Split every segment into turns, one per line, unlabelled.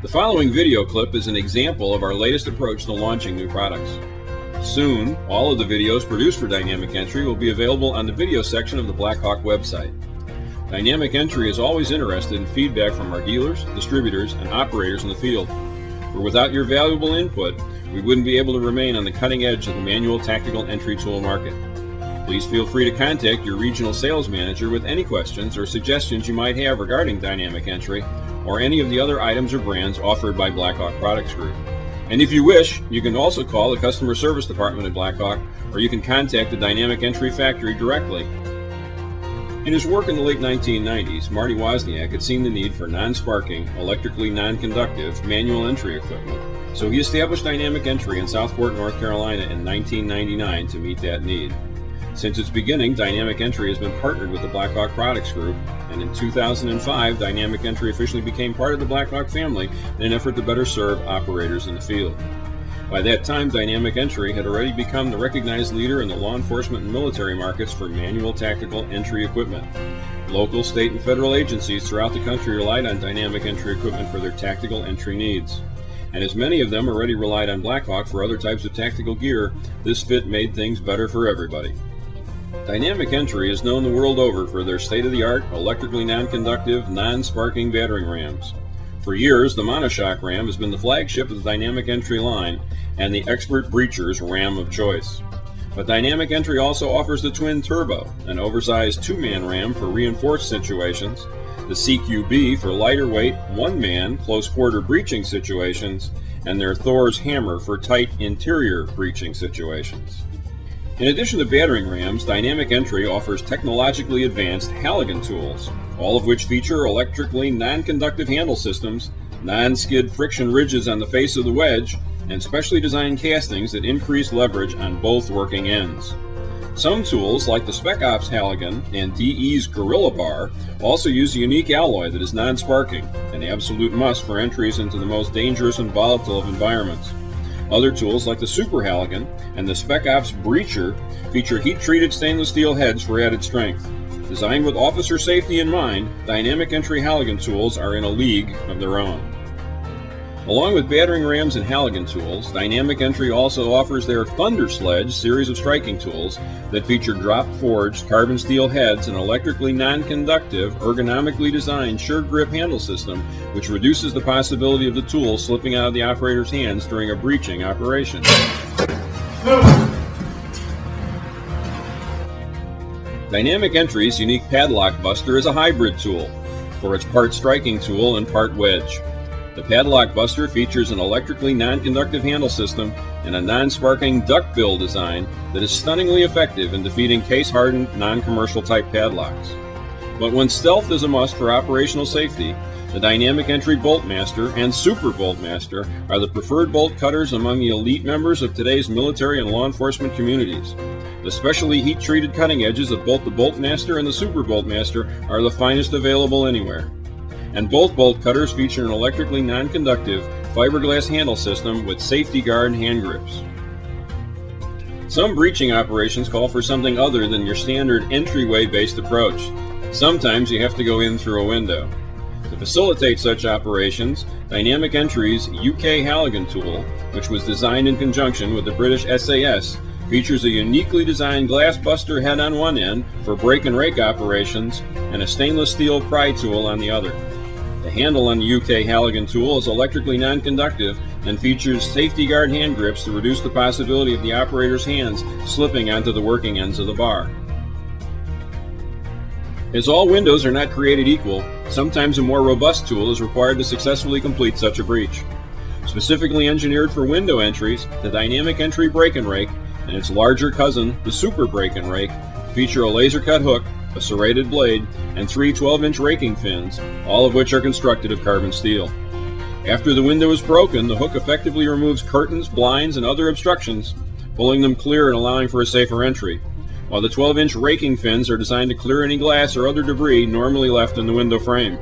The following video clip is an example of our latest approach to launching new products. Soon, all of the videos produced for Dynamic Entry will be available on the video section of the BlackHawk website. Dynamic Entry is always interested in feedback from our dealers, distributors, and operators in the field. For without your valuable input, we wouldn't be able to remain on the cutting edge of the manual tactical entry tool market. Please feel free to contact your regional sales manager with any questions or suggestions you might have regarding Dynamic Entry or any of the other items or brands offered by BlackHawk Products Group. And if you wish, you can also call the customer service department at BlackHawk, or you can contact the Dynamic Entry factory directly. In his work in the late 1990s, Marty Wozniak had seen the need for non-sparking, electrically non-conductive manual entry equipment, so he established Dynamic Entry in Southport, North Carolina in 1999 to meet that need. Since its beginning, Dynamic Entry has been partnered with the BlackHawk Products Group, and in 2005, Dynamic Entry officially became part of the BlackHawk family in an effort to better serve operators in the field. By that time, Dynamic Entry had already become the recognized leader in the law enforcement and military markets for manual tactical entry equipment. Local, state, and federal agencies throughout the country relied on Dynamic Entry equipment for their tactical entry needs. And as many of them already relied on BlackHawk for other types of tactical gear, this fit made things better for everybody. Dynamic Entry is known the world over for their state-of-the-art, electrically non-conductive, non-sparking battering rams. For years, the monoshock ram has been the flagship of the Dynamic Entry line and the expert breacher's ram of choice. But Dynamic Entry also offers the twin turbo, an oversized two-man ram for reinforced situations, the CQB for lighter weight, one-man, close-quarter breaching situations, and their Thor's hammer for tight interior breaching situations. In addition to battering rams, Dynamic Entry offers technologically advanced Halligan tools, all of which feature electrically non-conductive handle systems, non-skid friction ridges on the face of the wedge, and specially designed castings that increase leverage on both working ends. Some tools, like the Spec Ops Halligan and DE's Gorilla Bar, also use a unique alloy that is non-sparking, an absolute must for entries into the most dangerous and volatile of environments. Other tools like the Super Halligan and the Spec Ops Breacher feature heat-treated stainless steel heads for added strength. Designed with officer safety in mind, Dynamic Entry Halligan tools are in a league of their own. Along with battering rams and Halligan tools, Dynamic Entry also offers their Thunder Sledge series of striking tools that feature drop-forged carbon steel heads and electrically non-conductive, ergonomically designed sure grip handle system, which reduces the possibility of the tool slipping out of the operator's hands during a breaching operation. Dynamic Entry's unique padlock buster is a hybrid tool for its part striking tool and part wedge. The padlock buster features an electrically non-conductive handle system and a non-sparking duckbill design that is stunningly effective in defeating case-hardened, non-commercial type padlocks. But when stealth is a must for operational safety, the Dynamic Entry Boltmaster and Super Boltmaster are the preferred bolt cutters among the elite members of today's military and law enforcement communities. The specially heat-treated cutting edges of both the Boltmaster and the Super Boltmaster are the finest available anywhere. And both bolt cutters feature an electrically non-conductive fiberglass handle system with safety guard hand grips. Some breaching operations call for something other than your standard entryway-based approach. Sometimes you have to go in through a window. To facilitate such operations, Dynamic Entry's UK Halligan tool, which was designed in conjunction with the British SAS, features a uniquely designed glass buster head on one end for break and rake operations and a stainless steel pry tool on the other. The handle on the UK Halligan tool is electrically non-conductive and features safety guard hand grips to reduce the possibility of the operator's hands slipping onto the working ends of the bar. As all windows are not created equal, sometimes a more robust tool is required to successfully complete such a breach. Specifically engineered for window entries, the Dynamic Entry Break and Rake and its larger cousin, the Super Break and Rake, feature a laser-cut hook, a serrated blade, and 3 12-inch raking fins, all of which are constructed of carbon steel. After the window is broken, the hook effectively removes curtains, blinds, and other obstructions, pulling them clear and allowing for a safer entry, while the 12-inch raking fins are designed to clear any glass or other debris normally left in the window frame.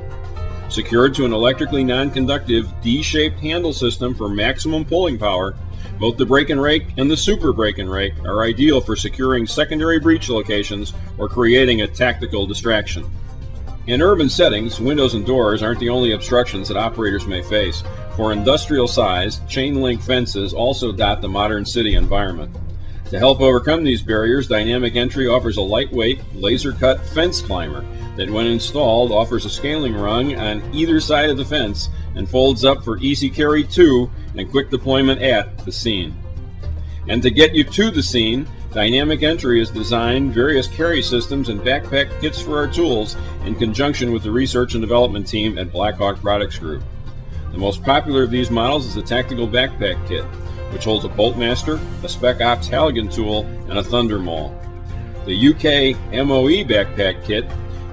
Secured to an electrically non-conductive D-shaped handle system for maximum pulling power, both the Break and Rake and the Super Break and Rake are ideal for securing secondary breach locations or creating a tactical distraction. In urban settings, windows and doors aren't the only obstructions that operators may face. For industrial-sized, chain-link fences also dot the modern city environment. To help overcome these barriers, Dynamic Entry offers a lightweight, laser-cut fence climber that, when installed, offers a scaling rung on either side of the fence and folds up for easy carry to and quick deployment at the scene. And to get you to the scene, Dynamic Entry has designed various carry systems and backpack kits for our tools in conjunction with the research and development team at BlackHawk Products Group. The most popular of these models is the Tactical Backpack Kit, which holds a Boltmaster, a Spec Ops Halligan tool, and a Thunder Maul. The UK MOE Backpack Kit,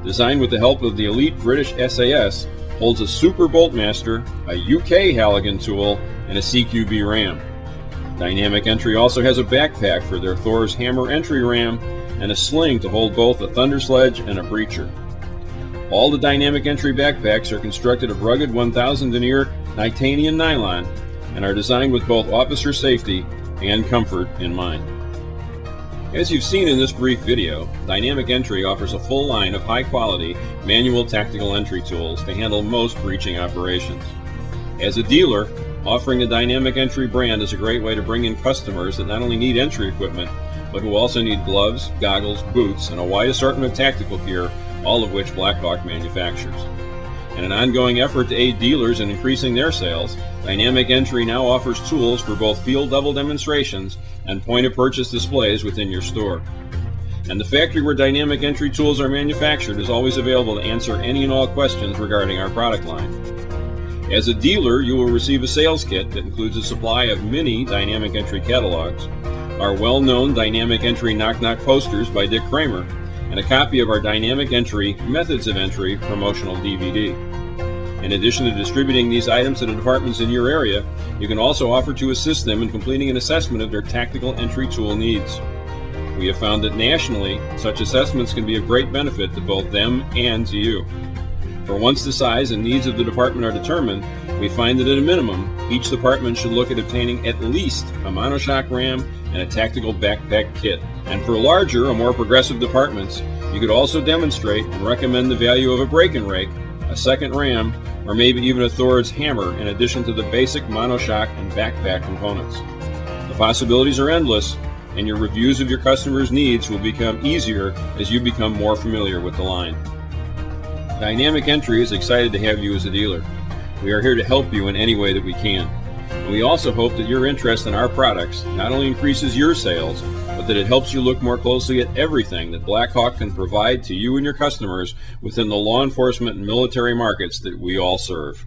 designed with the help of the elite British SAS, holds a Super Boltmaster, a UK Halligan tool, and a CQB ram. Dynamic Entry also has a backpack for their Thor's Hammer entry ram and a sling to hold both a Thunder Sledge and a breacher. All the Dynamic Entry backpacks are constructed of rugged 1000 denier titanium nylon and are designed with both officer safety and comfort in mind. As you've seen in this brief video, Dynamic Entry offers a full line of high-quality manual tactical entry tools to handle most breaching operations. As a dealer, offering the Dynamic Entry brand is a great way to bring in customers that not only need entry equipment, but who also need gloves, goggles, boots, and a wide assortment of tactical gear, all of which BlackHawk manufactures. In an ongoing effort to aid dealers in increasing their sales, Dynamic Entry now offers tools for both field-level demonstrations and point-of-purchase displays within your store. And the factory where Dynamic Entry tools are manufactured is always available to answer any and all questions regarding our product line. As a dealer, you will receive a sales kit that includes a supply of mini Dynamic Entry catalogs, our well-known Dynamic Entry knock-knock posters by Dick Kramer, and a copy of our Dynamic Entry Methods of Entry promotional DVD. In addition to distributing these items to the departments in your area, you can also offer to assist them in completing an assessment of their tactical entry tool needs. We have found that nationally, such assessments can be of great benefit to both them and to you. For once the size and needs of the department are determined, we find that at a minimum, each department should look at obtaining at least a monoshock ram and a tactical backpack kit. And for larger or more progressive departments, you could also demonstrate and recommend the value of a break-and rake, a second ram, or maybe even a Thor's hammer in addition to the basic monoshock and backpack components. The possibilities are endless, and your reviews of your customers' needs will become easier as you become more familiar with the line. Dynamic Entry is excited to have you as a dealer. We are here to help you in any way that we can. And we also hope that your interest in our products not only increases your sales, but that it helps you look more closely at everything that BlackHawk can provide to you and your customers within the law enforcement and military markets that we all serve.